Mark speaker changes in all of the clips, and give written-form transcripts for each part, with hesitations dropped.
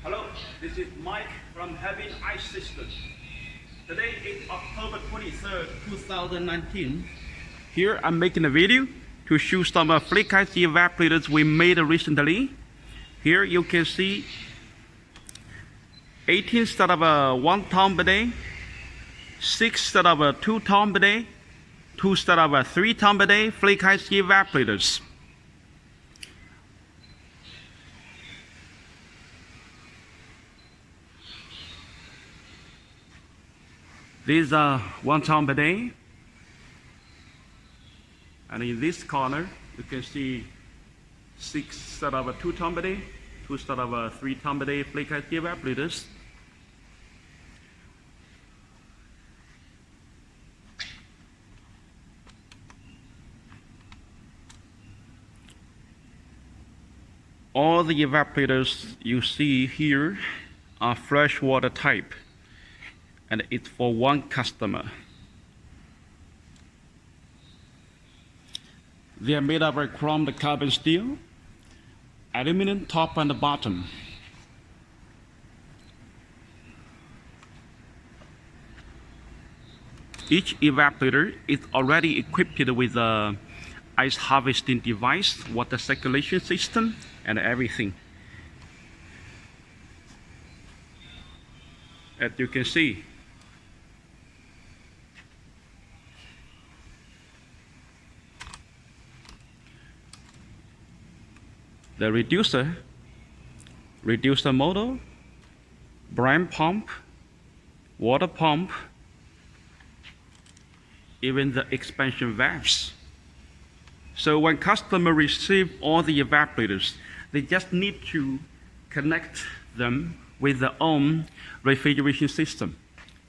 Speaker 1: Hello, this is Mike from Heavy Ice System. Today is October 23rd, 2019. Here I'm making a video to show some Flake ice evaporators we made recently. Here you can see 18 instead of 1 ton per day, 6 instead of 2 ton per day, 2 instead of 3 ton per day Flake ice evaporators. These are 1 ton per day, and in this corner you can see 6 instead of 2 ton per day, 2 instead of 3 ton per day Flake ice evaporators. All the evaporators you see here are freshwater type, and it's for one customer. They are made of chrome carbon steel, aluminum top and bottom. Each evaporator is already equipped with a ice harvesting device, water circulation system, and everything. As you can see, the reducer motor, brine pump, water pump, even the expansion valves. So when customers receive all the evaporators, they just need to connect them with their own refrigeration system,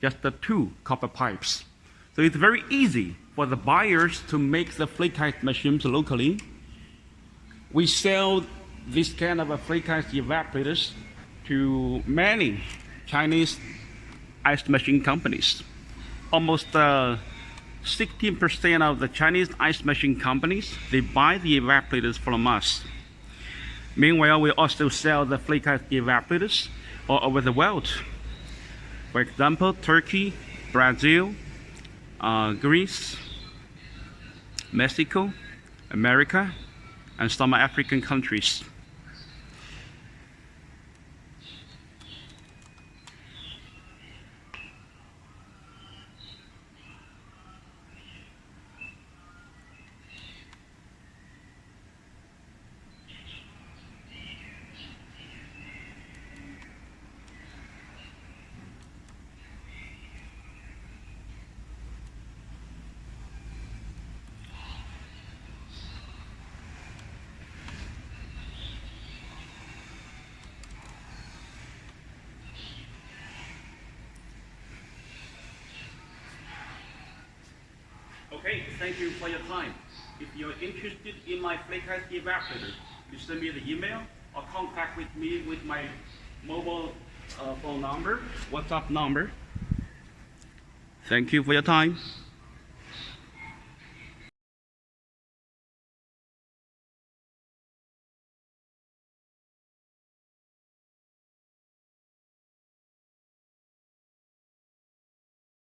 Speaker 1: just the 2 copper pipes. So it's very easy for the buyers to make the Flake ice machines locally. We sell this kind of Flake ice evaporators to many Chinese ice machine companies. Almost 16% of the Chinese ice machine companies, they buy the evaporators from us. Meanwhile, we also sell the Flake ice evaporators all over the world. For example, Turkey, Brazil, Greece, Mexico, America, and some African countries. Okay, thank you for your time. If you're interested in my Flake ice evaporator, you send me the email or contact with me with my mobile phone number, WhatsApp number. Thank you for your time.